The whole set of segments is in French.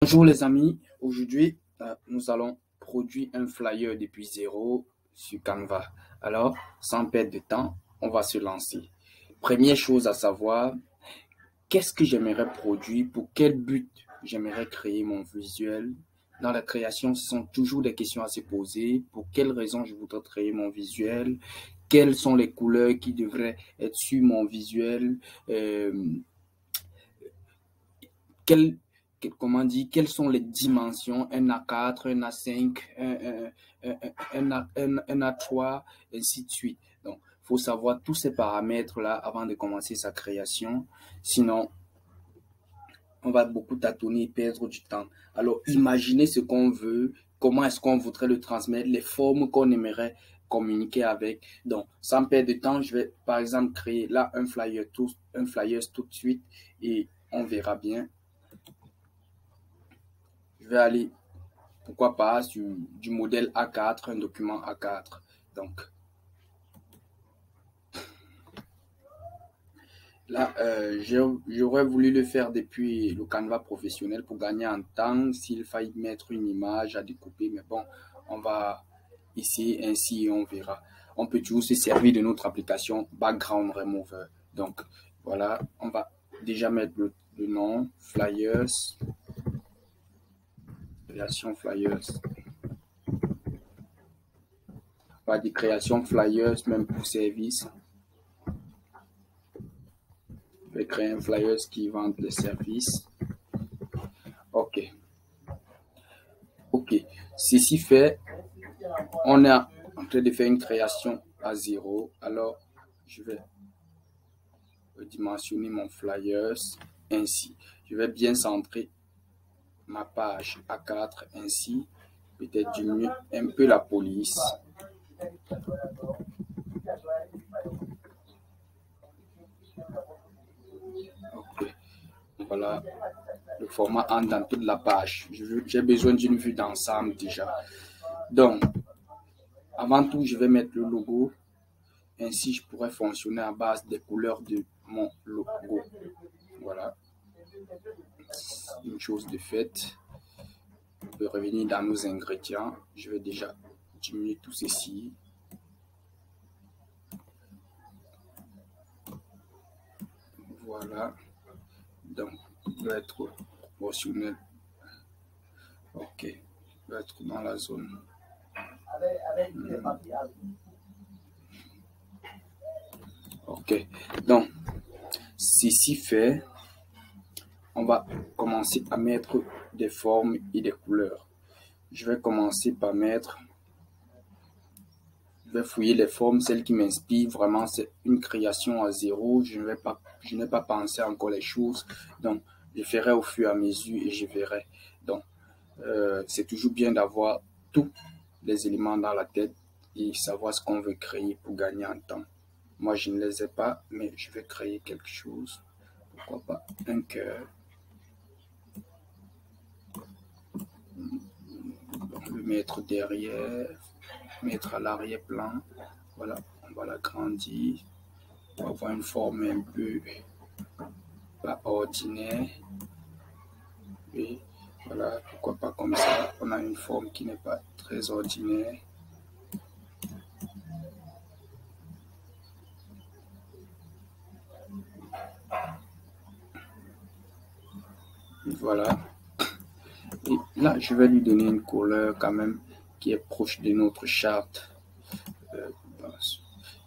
Bonjour les amis, aujourd'hui nous allons produire un flyer depuis zéro sur Canva. Alors, sans perdre de temps, on va se lancer. Première chose à savoir, qu'est-ce que j'aimerais produire, pour quel but j'aimerais créer mon visuel. Dans la création, ce sont toujours des questions à se poser. Pour quelle raison je voudrais créer mon visuel? Quelles sont les couleurs qui devraient être sur mon visuel? Quel, Comment dire, quelles sont les dimensions, un A4, un A5, un A3, ainsi de suite. Donc, il faut savoir tous ces paramètres-là avant de commencer sa création. Sinon, on va beaucoup tâtonner et perdre du temps. Alors, imaginez ce qu'on veut, comment est-ce qu'on voudrait le transmettre, les formes qu'on aimerait communiquer avec. Donc, sans perdre de temps, je vais par exemple créer là un flyer tout de suite et on verra bien. Je vais aller, pourquoi pas, sur du modèle A4, un document A4. Donc, là, j'aurais voulu le faire depuis le Canva professionnel pour gagner en temps. S'il faille mettre une image à découper, mais bon, on va essayer ainsi et on verra. On peut toujours se servir de notre application Background Remover. Donc, voilà, on va déjà mettre le nom, Flyers, création Flyers. On va dire création Flyers, même pour service. Je vais créer un Flyers qui vend les services. OK. OK. Ceci fait, on est en train de faire une création à zéro. Alors, je vais dimensionner mon Flyers ainsi. Je vais bien centrer ma page A4 ainsi. Peut-être diminuer un peu la police. OK. Voilà. Le format entre dans toute la page. J'ai besoin d'une vue d'ensemble déjà. Donc, avant tout, je vais mettre le logo. Ainsi, je pourrais fonctionner à base des couleurs de mon logo. Voilà. Une chose de faite. On peut revenir dans nos ingrédients. Je vais déjà diminuer tout ceci. Voilà. Donc, il doit être proportionnel. OK. Il doit être dans la zone. OK. Donc, ceci fait, on va commencer à mettre des formes et des couleurs. Je vais commencer par mettre, je vais fouiller les formes, celles qui m'inspirent vraiment. C'est une création à zéro. Je n'ai pas pensé encore les choses. Donc, je ferai au fur et à mesure et je verrai. Donc, c'est toujours bien d'avoir tous les éléments dans la tête et savoir ce qu'on veut créer pour gagner en temps. Moi, je ne les ai pas, mais je vais créer quelque chose. Pourquoi pas un cœur. Le mettre derrière, mettre à l'arrière-plan. Voilà, on va l'agrandir pour avoir une forme un peu pas ordinaire. Et voilà, pourquoi pas comme ça, on a une forme qui n'est pas très ordinaire. Voilà. Et là, je vais lui donner une couleur quand même qui est proche de notre charte.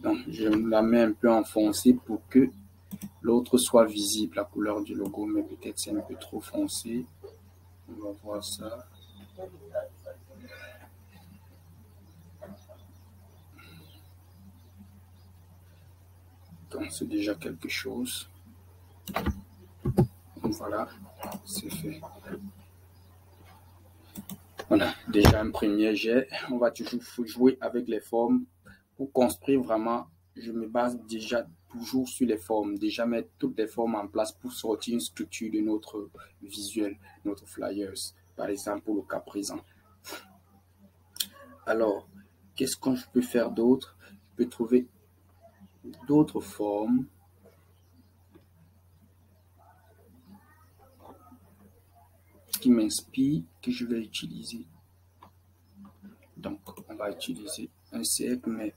Donc, je la mets un peu enfoncée pour que l'autre soit visible, la couleur du logo, mais peut-être c'est un peu trop foncé. On va voir ça. Donc, c'est déjà quelque chose. Donc, voilà, c'est fait. Voilà, déjà un premier jet. On va toujours jouer avec les formes. Pour construire vraiment, je me base déjà toujours sur les formes. Déjà mettre toutes les formes en place pour sortir une structure de notre visuel, notre flyers. Par exemple, pour le cas présent. Alors, qu'est-ce que je peux faire d'autre? Je peux trouver d'autres formes. qui m'inspire que je vais utiliser. Donc, on va utiliser un cercle, mais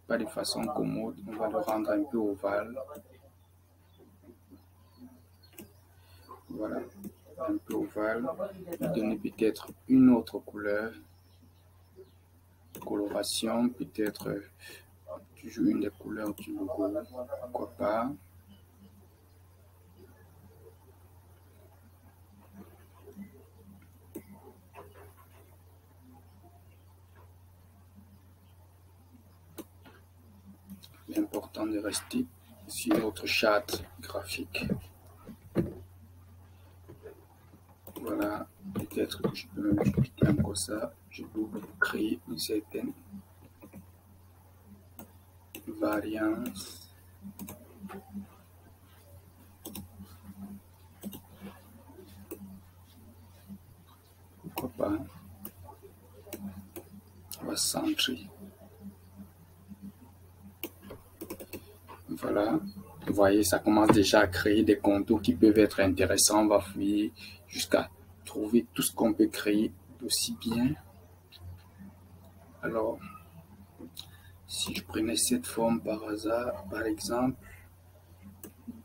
pas de façon commode. On va le rendre un peu ovale. Voilà, un peu ovale. Lui donner peut-être une autre couleur. Coloration, peut-être toujours une des couleurs du logo. Pourquoi pas. L'important de rester sur notre charte graphique. Voilà, peut-être que je peux même expliquer encore ça. Je peux créer une certaine variance. Pourquoi pas. On va centrer. Voilà, vous voyez, ça commence déjà à créer des contours qui peuvent être intéressants. On va fouiller jusqu'à trouver tout ce qu'on peut créer d'aussi bien. Alors, si je prenais cette forme par hasard, par exemple,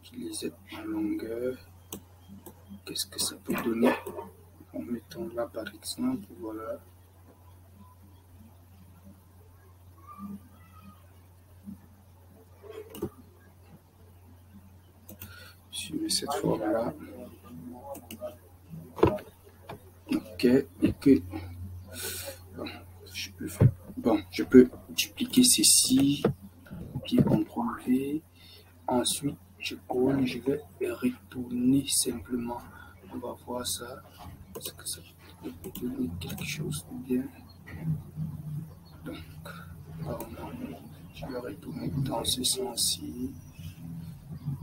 utiliser en longueur, qu'est-ce que ça peut donner? En mettant là par exemple, voilà. Je mets cette forme-là. Ok, et que je peux dupliquer ceci, puis CTRL V. Ensuite, je colle, je vais retourner simplement. On va voir ça. Est-ce que ça peut donner quelque chose de bien? Donc, je vais retourner dans ce sens-ci.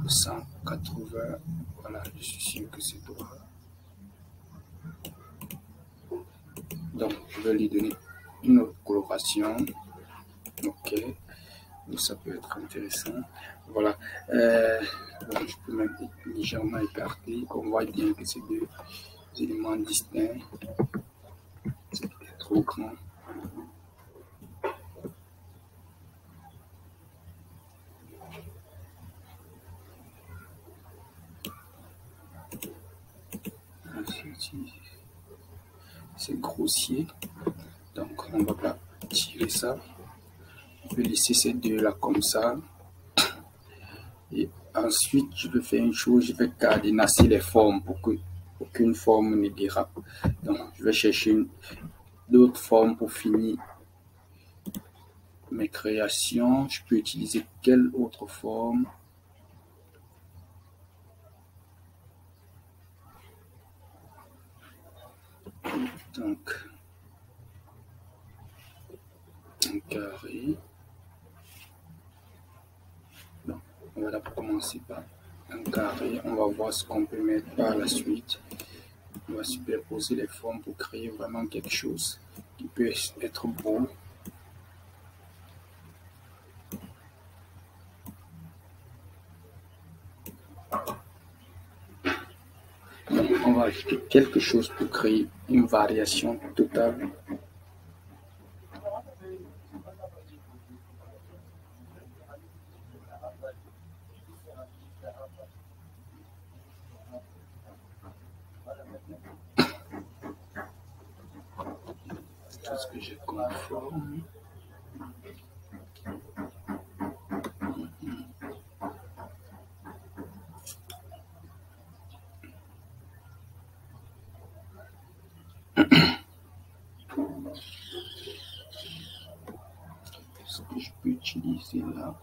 180. Voilà, je suis sûr que c'est droit. Donc, je vais lui donner une autre coloration. Ok, donc ça peut être intéressant. Voilà, donc je peux même légèrement écarter. On voit bien que c'est deux éléments distincts. C'est peut-être trop grand. C'est grossier, donc on va pas tirer ça. Je vais laisser ces deux là comme ça, et ensuite je vais faire une chose, je vais cadenasser les formes pour que aucune forme ne dérape. Donc je vais chercher d'autres formes pour finir mes créations. Je peux utiliser quelle autre forme? Donc un carré. Donc, on va d'abord commencer par un carré. On va voir ce qu'on peut mettre par la suite. On va superposer les formes pour créer vraiment quelque chose qui peut être beau. On va ajouter quelque chose pour créer une variation totale. Tout ce que j'ai comme forme. Ce que je peux utiliser là.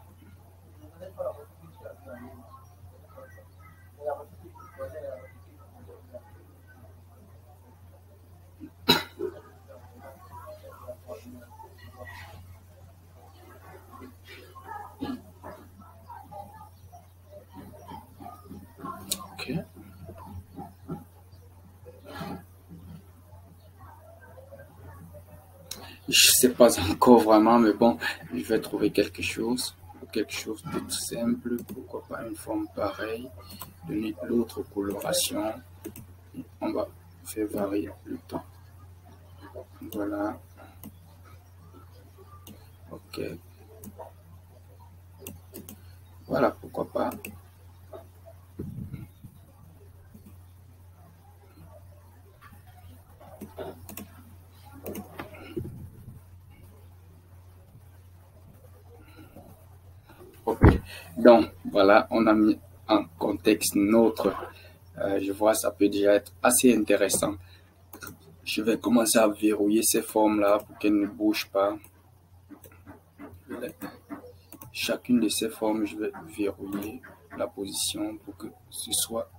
Ok. Je sais pas encore vraiment, mais bon, je vais trouver quelque chose de tout simple. Pourquoi pas une forme pareille, donner l'autre coloration. On va faire varier le temps. Voilà. Ok. Voilà, pourquoi pas. Ok. Donc, voilà, on a mis en contexte notre. Je vois, ça peut déjà être assez intéressant. Je vais commencer à verrouiller ces formes-là pour qu'elles ne bougent pas. Chacune de ces formes, je vais verrouiller la position pour que ce soit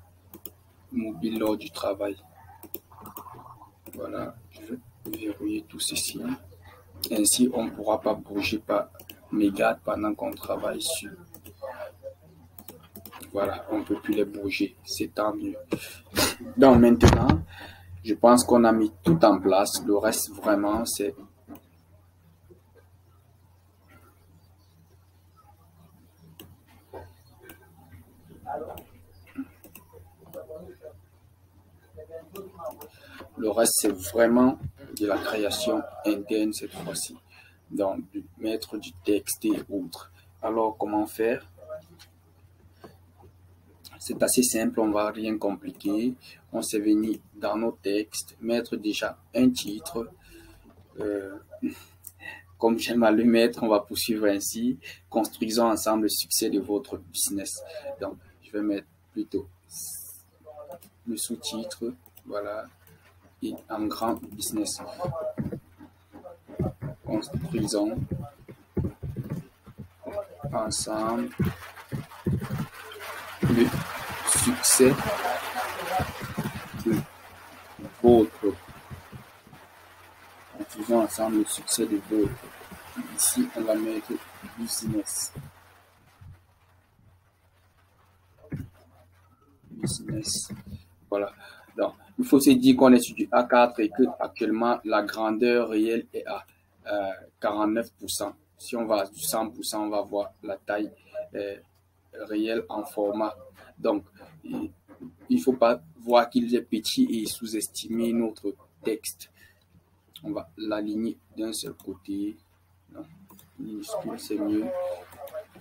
mobile lors du travail. Voilà, je vais verrouiller tout ceci. Ainsi, on ne pourra pas bouger par mégarde pendant qu'on travaille sur. Voilà, on ne peut plus les bouger, c'est tant mieux. Donc maintenant, je pense qu'on a mis tout en place. Le reste, vraiment, c'est vraiment de la création interne cette fois-ci. Donc, mettre du texte et autres. Alors, comment faire? C'est assez simple, on va rien compliquer. On s'est venu dans nos textes, mettre déjà un titre. Comme j'aime à le mettre, on va poursuivre ainsi. Construisons ensemble le succès de votre business. Donc, je vais mettre plutôt le sous-titre, voilà, et en grand business. Construisons ensemble le succès de votre. Construisons ensemble le succès de votre. Ici, on va mettre business. Business. Voilà. Donc, il faut se dire qu'on est sur du A4 et que actuellement la grandeur réelle est à 49%. Si on va à du 100%, on va voir la taille réelle en format. Donc, il ne faut pas voir qu'il est petit et sous-estimer notre texte. On va l'aligner d'un seul côté. Non, minuscule, c'est mieux.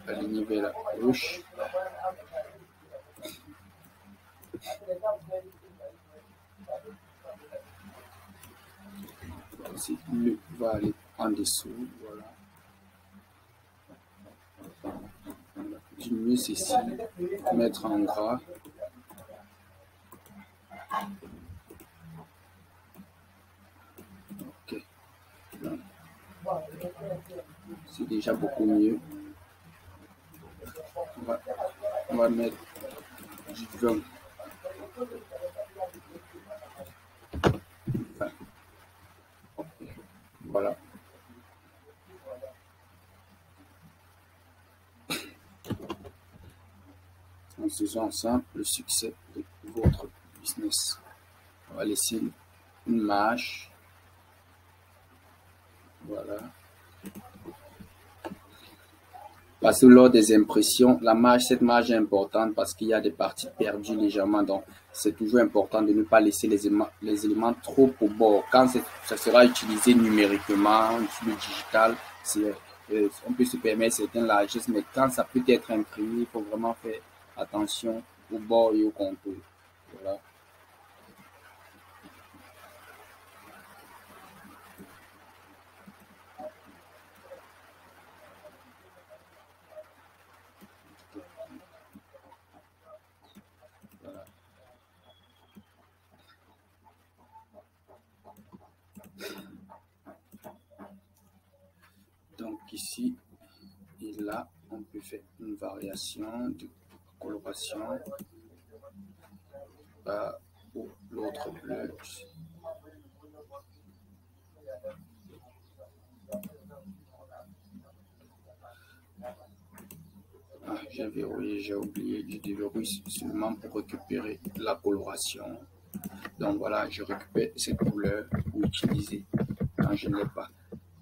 Aligner vers la gauche. Le va aller en dessous, voilà. Diminuer ceci, mettre en gras. Ok. C'est déjà beaucoup mieux. On va mettre du 20. Enfin, voilà. En faisant ensemble le succès de votre business. On va laisser une marge. Voilà. Parce que lors des impressions, cette marge est importante parce qu'il y a des parties perdues légèrement. Donc, c'est toujours important de ne pas laisser les éléments trop au bord. Quand ça sera utilisé numériquement, sur le digital, on peut se permettre certaines largesses, mais quand ça peut être imprimé, il faut vraiment faire attention au bord et au contour. Voilà. Donc ici et là, on peut faire une variation de coloration ou l'autre bleu. Ah, j'ai verrouillé, j'ai oublié, je déverrouille seulement pour récupérer la coloration. Donc voilà, je récupère cette couleur pour utiliser quand je ne l'ai pas.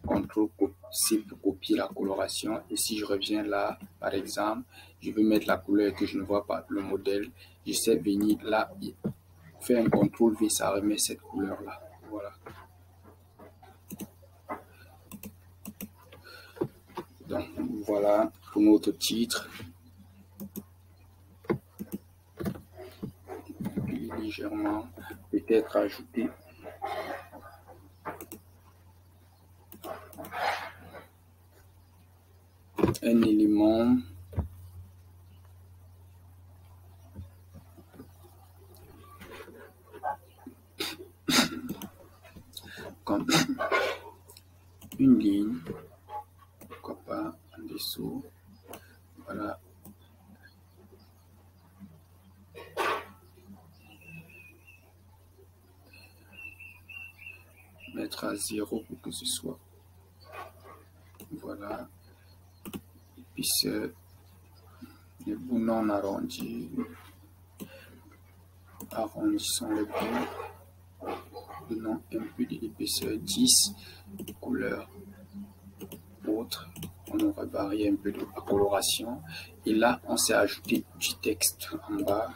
CTRL-C pour copier la coloration. Et si je reviens là, par exemple, je veux mettre la couleur que je ne vois pas, le modèle. Je sais venir là et fais un CTRL V, ça remet cette couleur-là. Voilà. Donc, voilà pour notre titre. Légèrement, peut-être ajouter un élément comme une ligne, pourquoi pas en dessous. Voilà. Mettre à 0 pour que ce soit. Voilà. Et puis les bouts non arrondis. Arrondissons les bouts. Donnons un peu d'épaisseur 10. Couleur autre. On aurait varié un peu de la coloration. Et là, on s'est ajouté du texte en bas.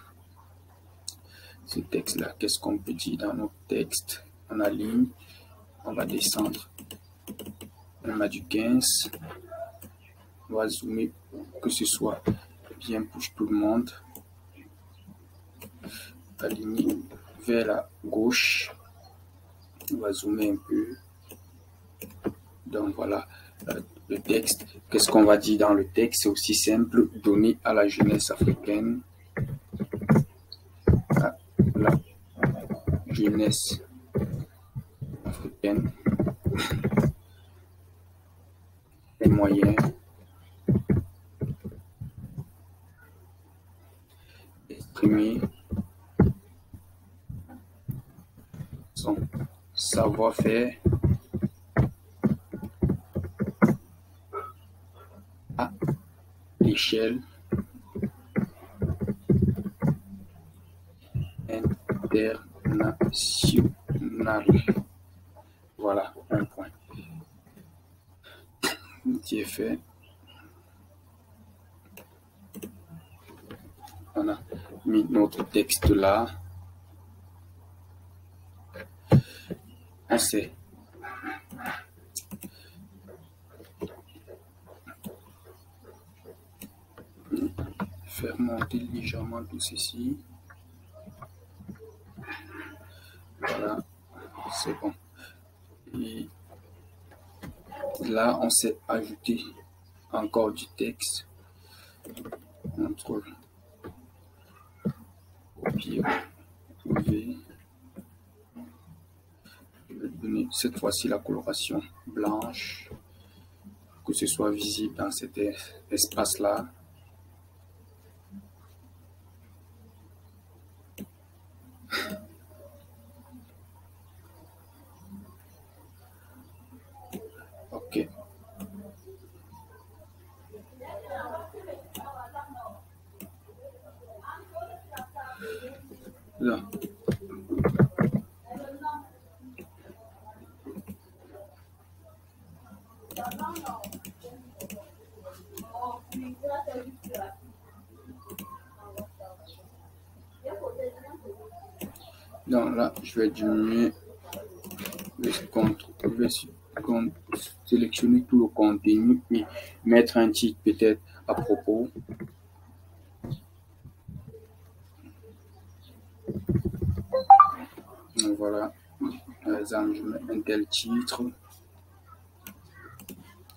Ce texte-là, qu'est-ce qu'on peut dire dans notre texte? On aligne. On va descendre. On a du 15. On va zoomer pour que ce soit bien pour tout le monde. Aligner vers la gauche. On va zoomer un peu. Donc voilà le texte. Qu'est-ce qu'on va dire dans le texte? C'est aussi simple. Donner à la jeunesse africaine. À la jeunesse africaine. Les moyens d'exprimer son savoir-faire à l'échelle internationale. Voilà, un point qui est fait. On a mis notre texte là. On sait faire monter légèrement tout ceci. Voilà, c'est bon. Et là, on s'est ajouté encore du texte. CTRL copier, coller. Je vais donner cette fois-ci la coloration blanche, que ce soit visible dans cet espace-là. Ok. Là. Donc là, je vais diminuer le compte. Je vais sélectionner tout le contenu et mettre un titre peut-être à propos. Donc voilà, par exemple, je mets un tel titre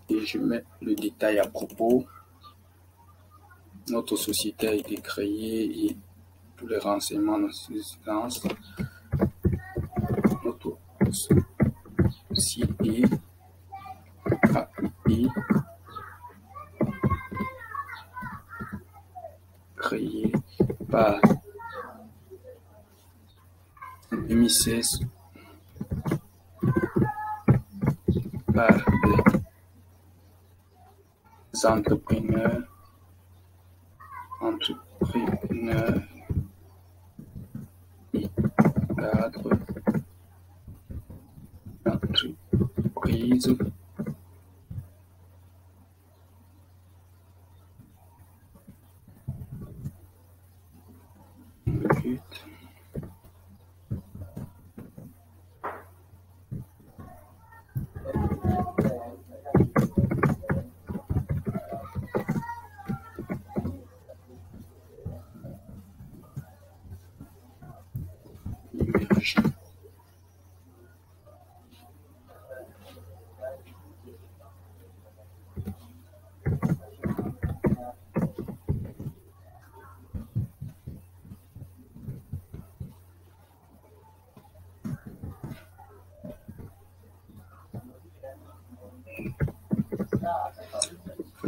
et je mets le détail à propos. Notre société a été créée et tous les renseignements dans ce sens. Notre société a été créée par 2016 par des entrepreneurs et cadres d'entreprise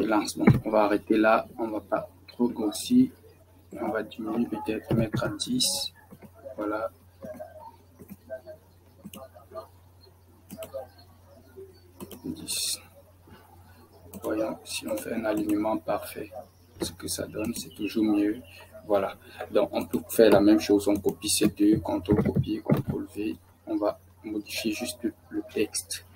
de lancement. On va arrêter là, on va pas trop grossir. On va diminuer, peut-être mettre à 10. Voilà. Voyons si on fait un alignement parfait. Ce que ça donne, c'est toujours mieux. Voilà. Donc, on peut faire la même chose. On copie ces deux, CTRL-copier, CTRL-V. On va modifier juste le texte.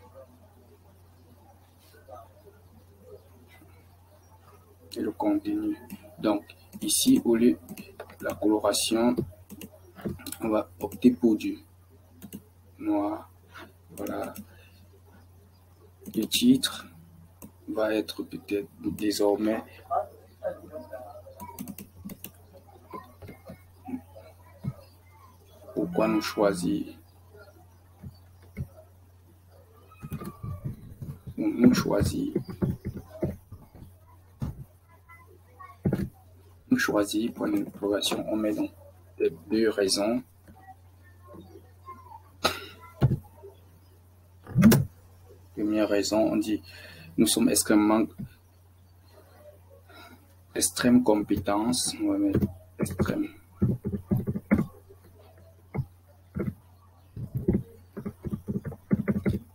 Et le contenu. Donc, ici, au lieu de la coloration, on va opter pour du noir. Voilà. Le titre va être peut-être désormais pourquoi nous choisir. Nous choisir pour une progression. On met donc les deux raisons. Première raison, on dit nous sommes extrême compétence. On va mettre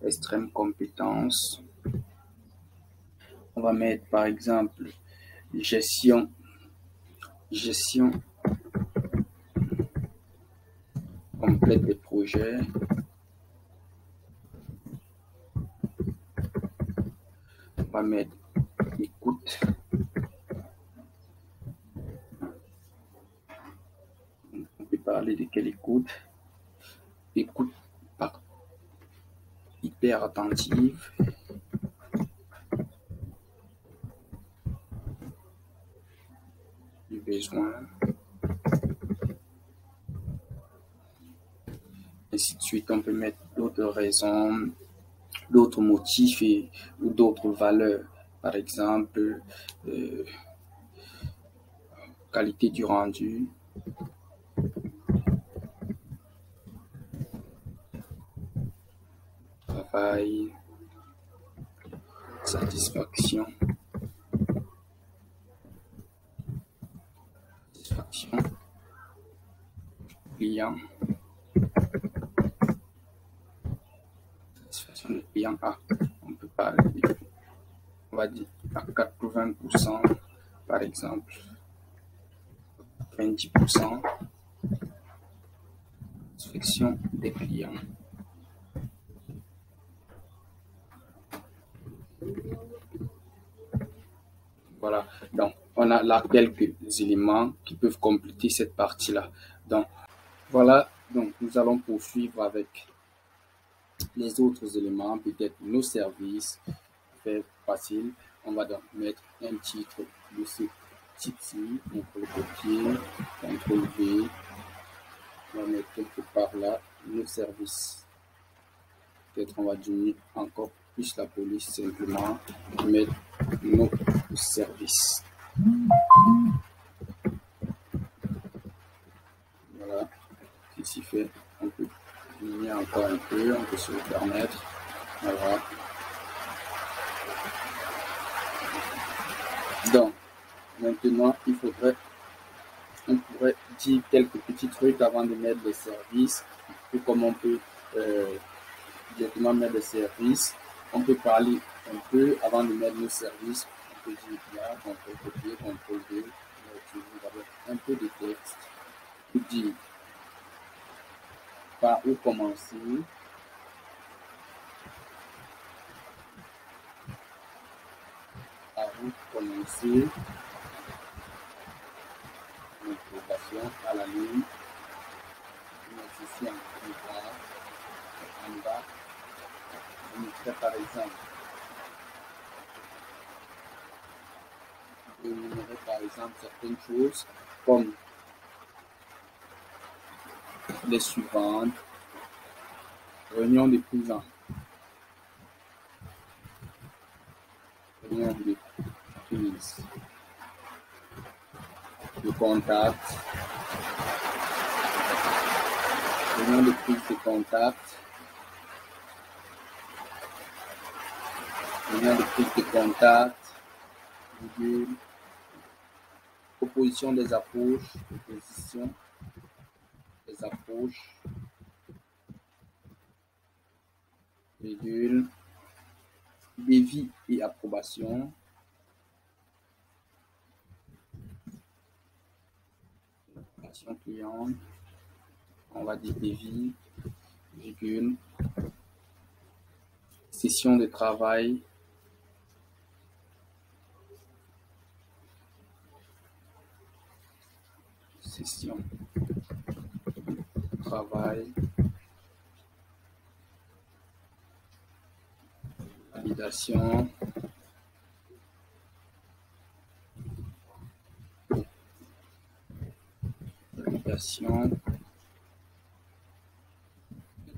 extrême compétence. On va mettre par exemple gestion complète des projets. On va mettre écoute. On peut parler de quelle écoute? Écoute par hyper attentive. Du besoin. Ainsi de suite, on peut mettre d'autres raisons, d'autres motifs ou d'autres valeurs. Par exemple, qualité du rendu. Travail. Satisfaction. Client. Satisfaction du client. On peut parler, on va dire à 80%, par exemple, 20%. Satisfaction des clients. Voilà, donc on a là quelques éléments qui peuvent compléter cette partie-là. Donc voilà, donc nous allons poursuivre avec les autres éléments, peut-être nos services. Fait facile, on va donc mettre un titre de ce type-ci, on peut le copier, CTRL-V, on va mettre quelque part là nos services. Peut-être on va diminuer encore plus la police, simplement mettre nos services. Voilà, ici fait, on peut diminuer encore un peu, on peut se le permettre. Voilà. Donc, maintenant, on pourrait dire quelques petits trucs avant de mettre les services, et comment on peut directement mettre les services. On peut parler un peu avant de mettre nos services. On peut dire là, on peut copier, on peut dire, un peu de texte pour dire par où commencer. Par où commencer. Une interrogation à la ligne. Ici en bas. On fait par exemple. Énumérer par exemple certaines choses comme les suivantes. Réunion de prise réunion de prise de contact, réunion de prise de contact, réunion de prise de contact, virgule, proposition des approches, proposition des approches, virgule, devis et approbation, action client, on va dire devis, virgule, session de travail, session de travail, validation,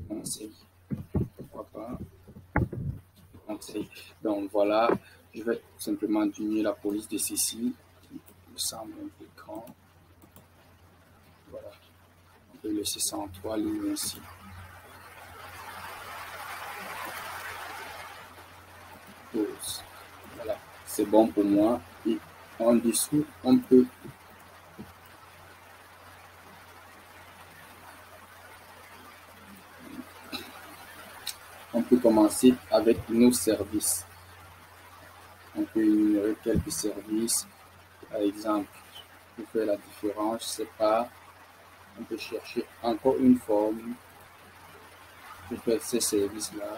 conseil, pourquoi pas, conseil. Donc voilà, je vais simplement diminuer la police de ceci, qui me semble un peu grand. Voilà, on peut laisser ça en 3 lignes aussi. Pause. Voilà, c'est bon pour moi. Et en dessous, on peut commencer avec nos services. On peut énumérer quelques services. Par exemple, pour faire la différence, je sais pas, on peut chercher encore une forme pour faire ces services-là.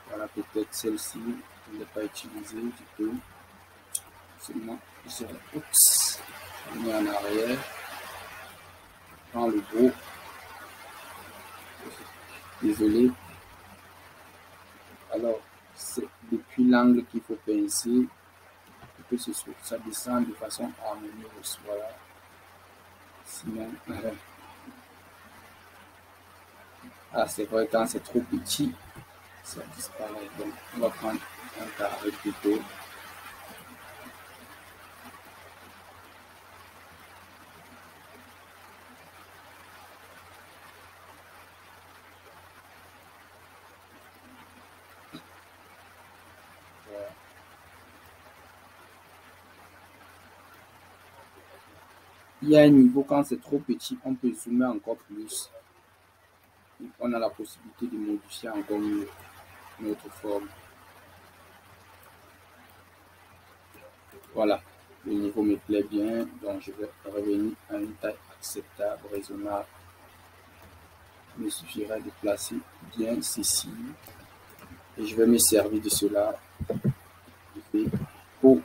Voilà, peut-être celle-ci, je ne l'ai pas utilisée, du coup, seulement, je mets en arrière, prends le gros, désolé. Alors, c'est depuis l'angle qu'il faut pincer, que ça descend de façon harmonieuse, voilà. Sinon, c'est vrai, quand c'est trop petit, ça disparaît. Donc, on va prendre un carré plutôt. Voilà. Il y a un niveau, quand c'est trop petit, on peut zoomer encore plus. On a la possibilité de modifier encore mieux notre forme. Voilà, le niveau me plaît bien, donc je vais revenir à une taille acceptable, raisonnable. Il me suffirait de placer bien ceci et je vais me servir de cela pour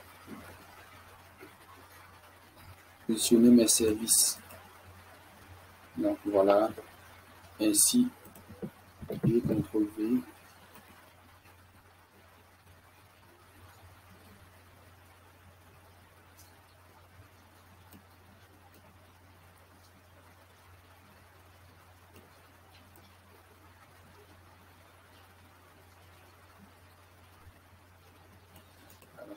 positionner mes services. Donc voilà, ainsi, je vais CTRL V. Voilà.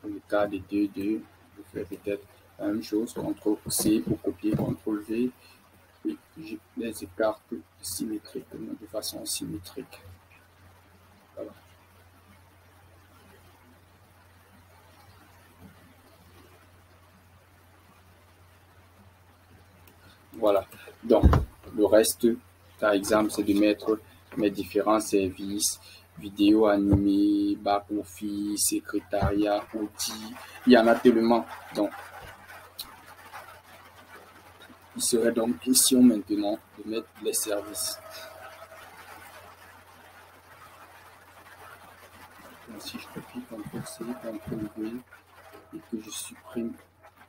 Pour le cas des 2, je fais peut-être la même chose, CTRL-C pour copier, CTRL-V, et je les écarte symétriquement, de façon symétrique. Voilà. Voilà. Donc, le reste, par exemple, c'est de mettre mes différents services, vidéo animée, back-office, secrétariat, outils. Il y en a tellement. Donc, il serait donc question maintenant de mettre les services. Donc, si je copie CTRL-C, CTRL-V et que je supprime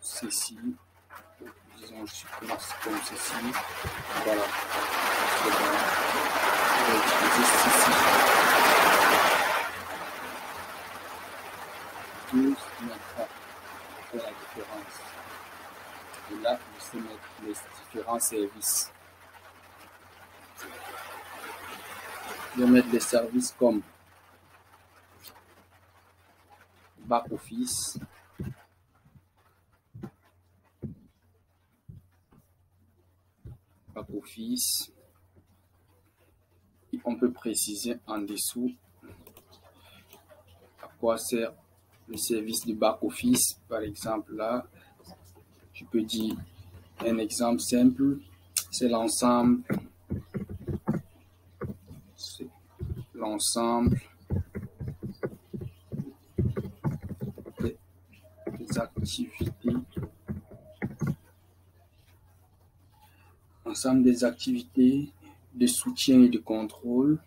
ceci, disons je supprime comme ceci, voilà. C'est bon. Je vais utiliser ceci. 12 mettra la différence. Et là, je sais mettre les différents services. Je vais mettre des services comme back office, et on peut préciser en dessous à quoi sert le service de back-office, par exemple, là, je peux dire un exemple simple, c'est l'ensemble des activités, de soutien et de contrôle,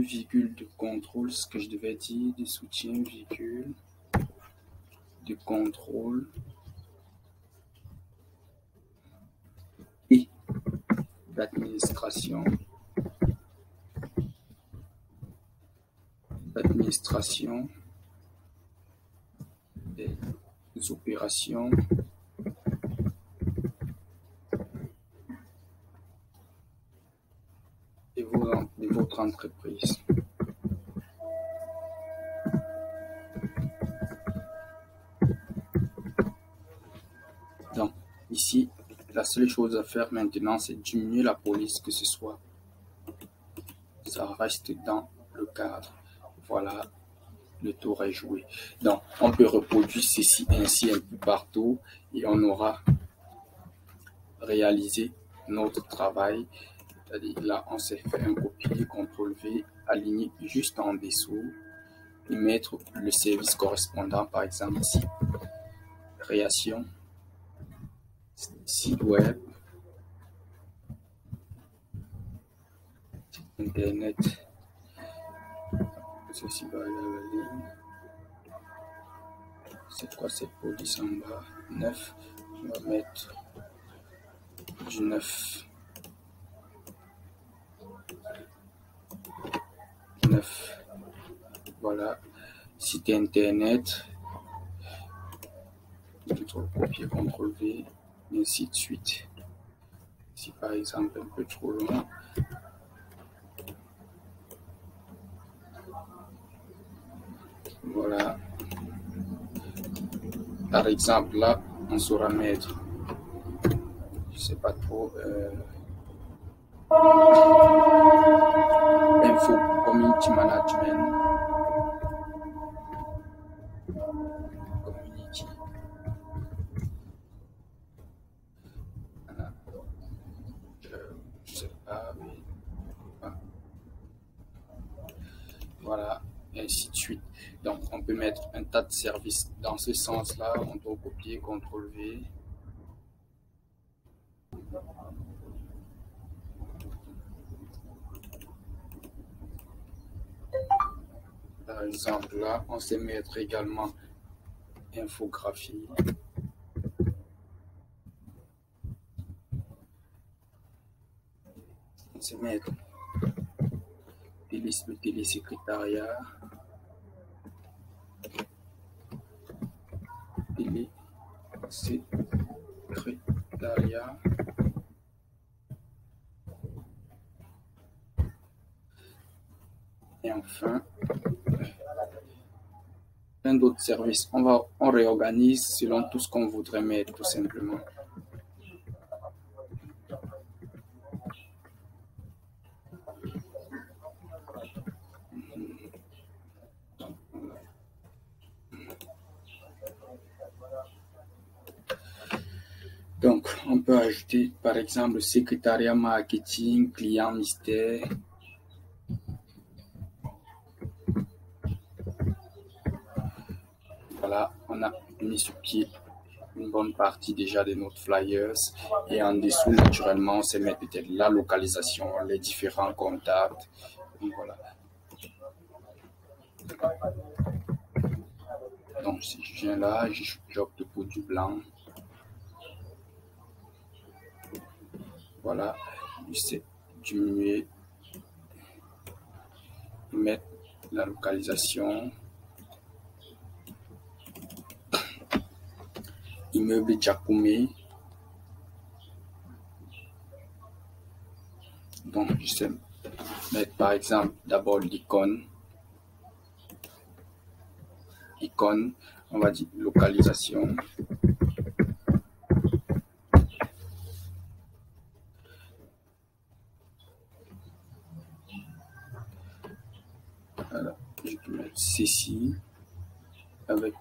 virgule, de contrôle, ce que je devais dire, de soutien, virgule, de contrôle et d'administration. Des opérations de votre entreprise. Donc, ici, la seule chose à faire maintenant, c'est diminuer la police, que ce soit. Ça reste dans le cadre. Voilà, le tour est joué. Donc, on peut reproduire ceci ainsi un peu partout et on aura réalisé notre travail. C'est-à-dire, là, on s'est fait un copier, CTRL-V, aligner juste en dessous et mettre le service correspondant, par exemple ici. Création, site web, internet, ceci va aller à la ligne. C'est quoi cette police en bas? 9, on va mettre du 9. 9. Voilà, site internet, copier, CTRL-V, et ainsi de suite. Si par exemple un peu trop long, voilà. Par exemple, là, on saura mettre, je sais pas trop, info, community management, community. Voilà. Je sais pas, mais voilà, et ainsi de suite. Donc, on peut mettre un tas de services dans ce sens-là. On doit copier, CTRL-V. Par exemple, là, on sait mettre également infographie. On sait mettre le télésecrétariat. Et enfin, plein d'autres services. On réorganise selon tout ce qu'on voudrait mettre, tout simplement. Donc, on peut ajouter, par exemple, secrétariat marketing, client mystère. Voilà, on a mis sur pied une bonne partie déjà de notre flyers. Et en dessous, naturellement, on sait mettre peut-être la localisation, les différents contacts. Donc, voilà. Donc, si je viens là, j'opte pour du blanc. Voilà, c'est diminuer, mettre la localisation. Immeuble Djakoumé. Donc, je sais mettre par exemple d'abord l'icône. On va dire localisation. ici avec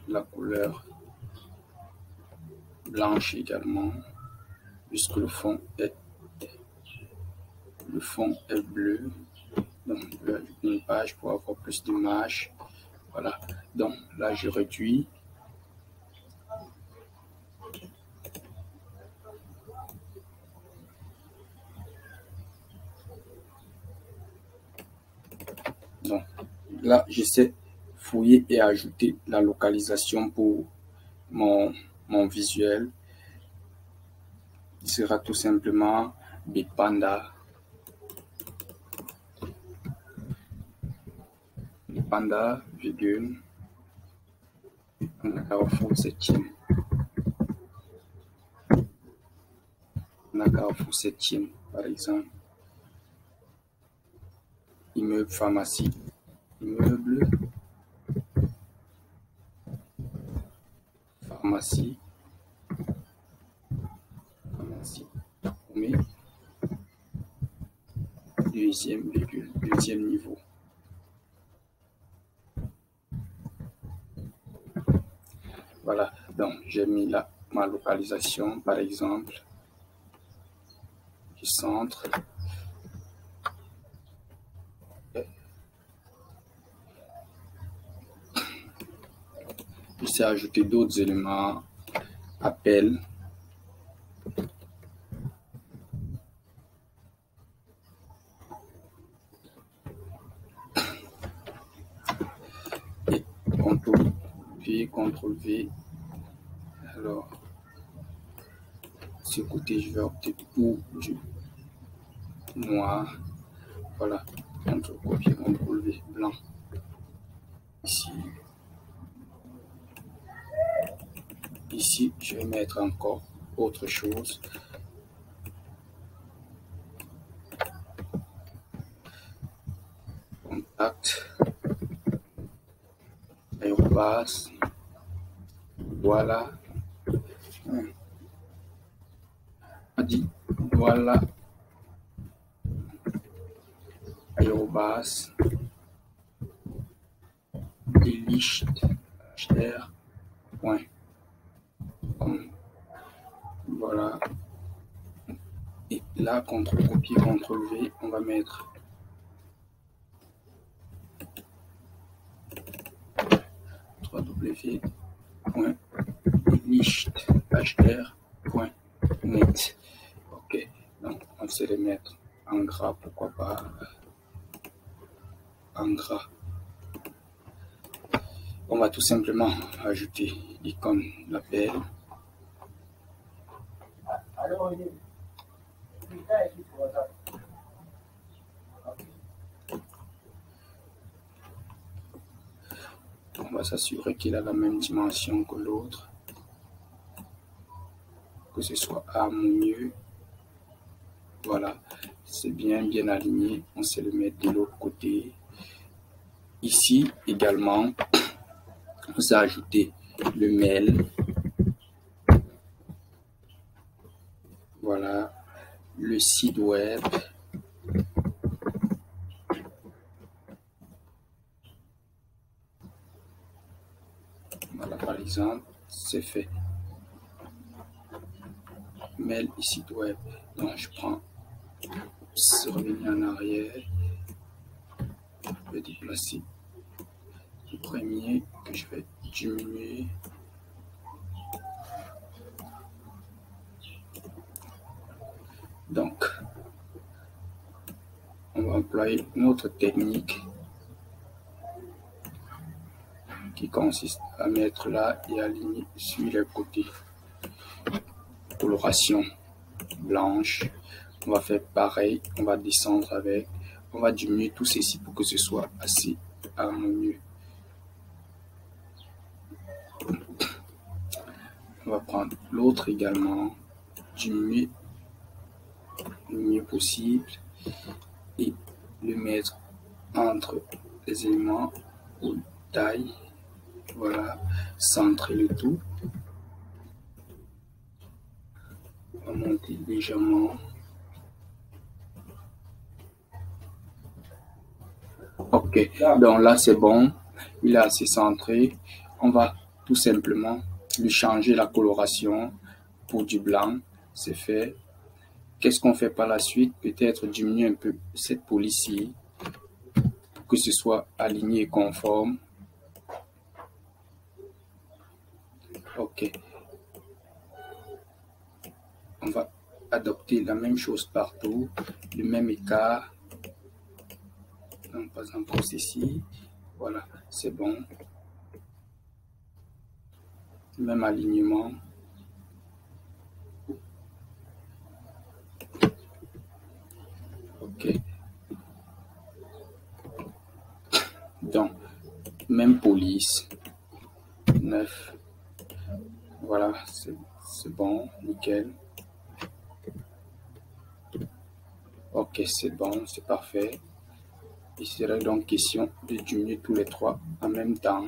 la couleur blanche également, puisque le fond est bleu. Donc une page pour avoir plus d'images. Voilà, donc là je réduis. Donc là j'essaie fouiller et ajouter la localisation pour mon visuel. Il sera tout simplement Big Panda. Panda, virgule, Carrefour 7e. Carrefour 7e, par exemple. Immeuble pharmacie. Immeuble pharmacie. Premier. Deuxième virgule. Deuxième niveau. Voilà, donc j'ai mis là ma localisation, par exemple, du centre. J'essaie d'ajouter d'autres éléments, appel. Et CTRL V. Alors, ce côté, je vais opter pour du noir. Voilà, CTRL-copier, CTRL-V, blanc. Ici. Ici, je vais mettre encore autre chose. Contact. Aérobase. Voilà. Voilà. Aérobase. Point. Voilà. Et là, CTRL-copier, CTRL-V, on va mettre www.lichthr.net. Ok, donc on sait les mettre en gras, pourquoi pas en gras. On va tout simplement ajouter l'icône d'appel. On va s'assurer qu'il a la même dimension que l'autre, que ce soit harmonieux. Voilà, c'est bien aligné. On sait le mettre de l'autre côté. Ici également, on s'est ajouté le mail. Voilà, le site web. Voilà, par exemple, c'est fait. Mail et site web. Donc, je prends, revenir en arrière. Je vais déplacer le premier que je vais diminuer. Donc, on va employer une autre technique qui consiste à mettre là et aligner sur les côtés. Coloration blanche. On va faire pareil. On va descendre avec. On va diminuer tout ceci pour que ce soit assez harmonieux. On va prendre l'autre également, diminuer le mieux possible et le mettre entre les éléments ou taille. Voilà, centrer le tout. On va monter légèrement. Ok, donc là c'est bon. il est assez centré. On va tout simplement lui changer la coloration pour du blanc. C'est fait. Qu'est-ce qu'on fait par la suite? Peut-être diminuer un peu cette police-ci pour que ce soit aligné et conforme. OK. On va adopter la même chose partout, le même écart. Donc, par exemple, ceci. Voilà, c'est bon. Même alignement. OK. Donc, même police. 9. Voilà, c'est bon, nickel. OK, c'est bon, c'est parfait. Il serait donc question de diminuer tous les trois en même temps.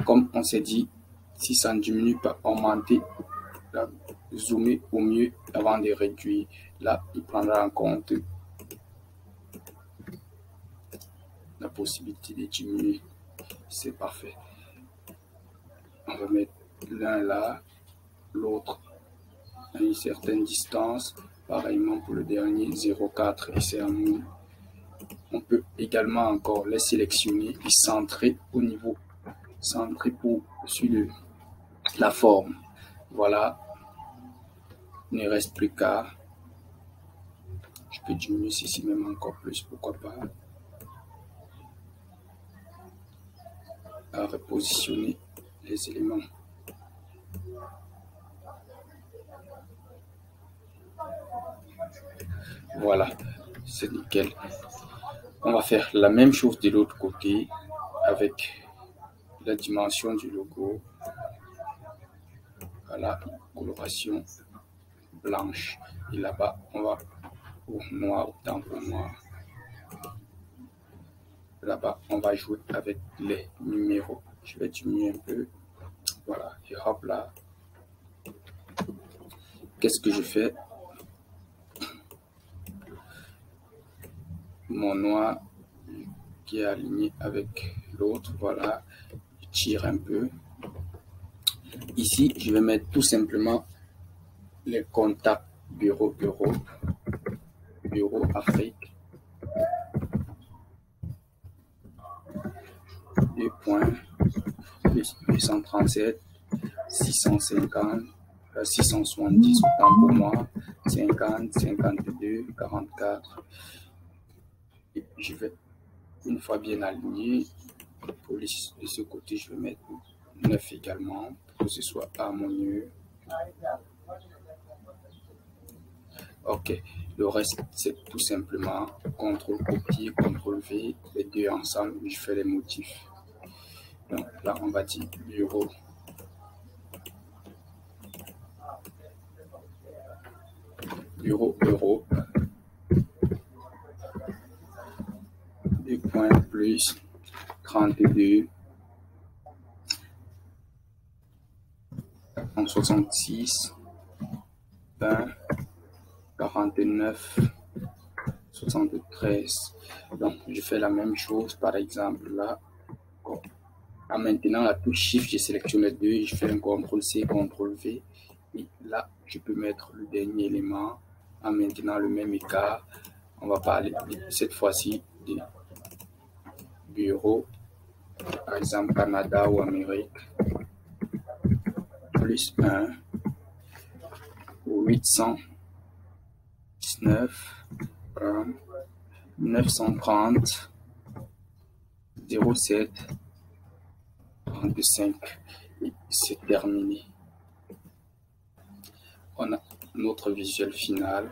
Comme on s'est dit, si ça ne diminue pas, augmenter, zoomer au mieux avant de réduire. Là, il prendra en compte la possibilité de diminuer. C'est parfait. On va mettre l'un là, l'autre à une certaine distance. Pareillement pour le dernier, 0,4 et c'est un mou. On peut également encore les sélectionner et centrer au niveau, centrer sur la forme. Voilà, il ne reste plus qu'à. Je peux diminuer ceci même encore plus, pourquoi pas. À repositionner les éléments. Voilà, c'est nickel. On va faire la même chose de l'autre côté avec la dimension du logo. Voilà, coloration blanche. Et là-bas, on va au noir, autant pour noir. Là-bas, on va jouer avec les numéros. Je vais diminuer un peu. Voilà, et hop là. Qu'est-ce que je fais? Mon noir qui est aligné avec l'autre, voilà. Je tire un peu. Ici, je vais mettre tout simplement les contacts bureau Europe, bureau Afrique. 2 points, 237, 650, 670 autant pour moi, 50, 52, 44. Et puis je vais, une fois bien aligné, pour de ce côté, je vais mettre 9 également pour que ce soit harmonieux. OK, le reste, c'est tout simplement CTRL-copier, CTRL-V, les deux ensemble, je fais les motifs. Donc là, on va dire bureau. Bureau Europe. 2 points plus 32, 66, 20, 49, 73. Donc, je fais la même chose, par exemple, là. En maintenant la touche Shift, je sélectionne les deux, je fais un CTRL-C, CTRL-V. Et là, je peux mettre le dernier élément en maintenant le même écart. On va parler cette fois-ci de bureau, par exemple Canada ou Amérique. Plus 1, 819, 930, 07, 35. Et c'est terminé. On a notre visuel final.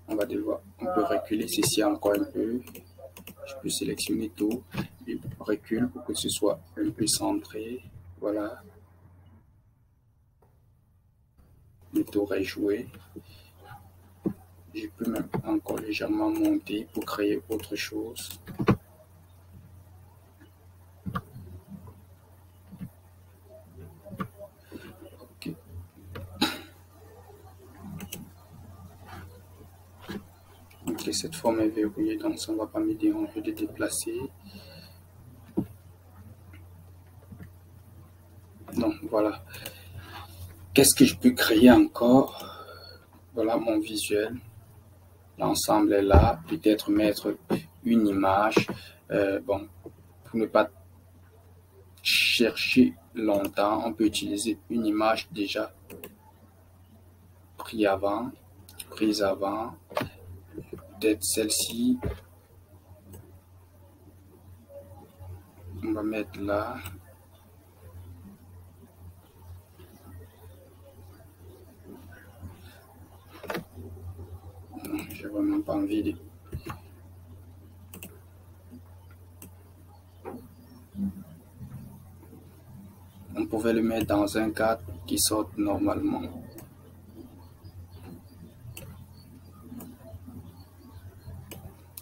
On peut reculer ceci encore un peu. Je peux sélectionner tout et recule pour que ce soit un peu centré. Voilà. Le tour est joué. Je peux même encore légèrement monter pour créer autre chose. Ok. Ok, cette forme est verrouillée, donc ça ne va pas me déranger de déplacer. Donc voilà. Qu'est-ce que je peux créer encore? Voilà mon visuel. L'ensemble est là. Peut-être mettre une image. Bon, pour ne pas chercher longtemps, on peut utiliser une image déjà prise avant. Peut-être celle-ci. On va mettre là. J'ai vraiment pas envie de... On pouvait le mettre dans un cadre qui sorte normalement.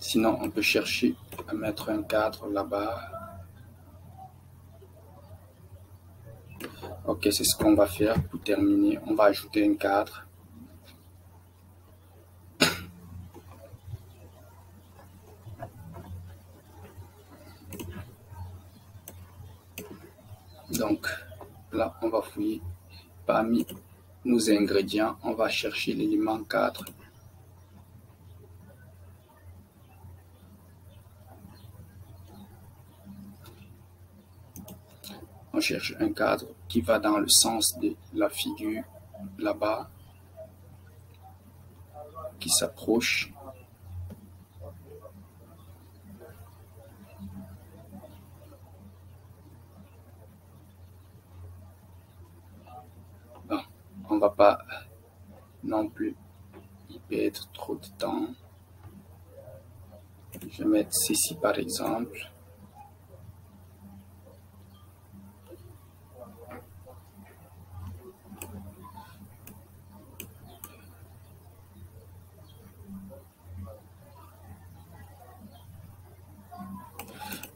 Sinon, on peut chercher à mettre un cadre là-bas. Ok, c'est ce qu'on va faire pour terminer. On va ajouter un cadre. Donc, là, on va fouiller parmi nos ingrédients. On va chercher l'élément cadre. On cherche un cadre qui va dans le sens de la figure là-bas, qui s'approche. Bon, on va pas non plus y perdre trop de temps. Je vais mettre ceci par exemple.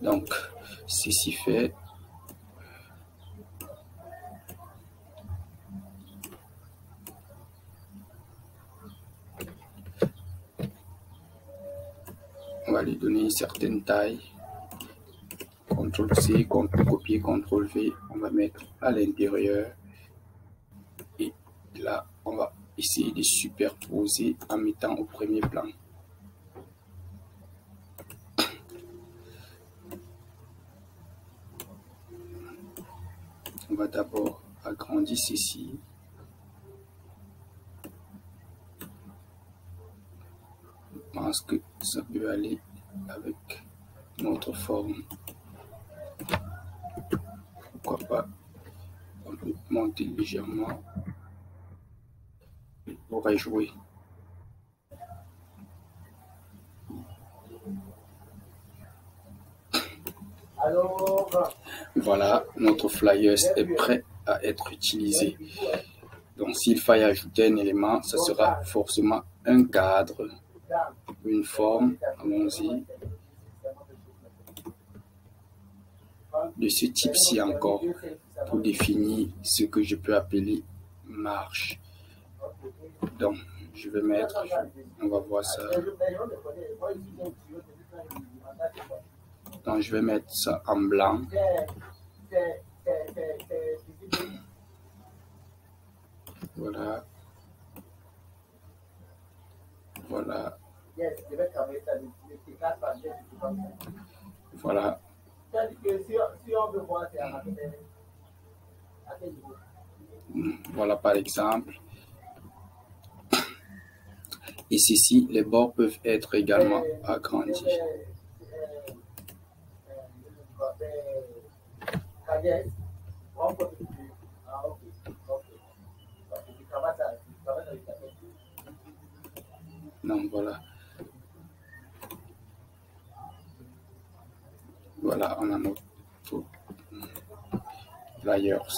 Donc, ceci fait. On va lui donner une certaine taille. CTRL-C, copier, CTRL-V. On va mettre à l'intérieur. Et là, on va essayer de superposer en mettant au premier plan. On va d'abord agrandir ceci. Je pense que ça peut aller avec notre forme. Pourquoi pas? On peut monter légèrement. On va jouer. Voilà, notre flyer est prêt à être utilisé. Donc, s'il faille ajouter un élément, ça sera forcément un cadre, une forme. Allons-y. De ce type-ci encore, pour définir ce que je peux appeler marche. Donc, je vais mettre, on va voir ça. Donc, je vais mettre ça en blanc. Voilà. Voilà. Voilà. Voilà par exemple. Et ceci, les bords peuvent être également agrandis. Donc voilà. Voilà, on a notre flyers.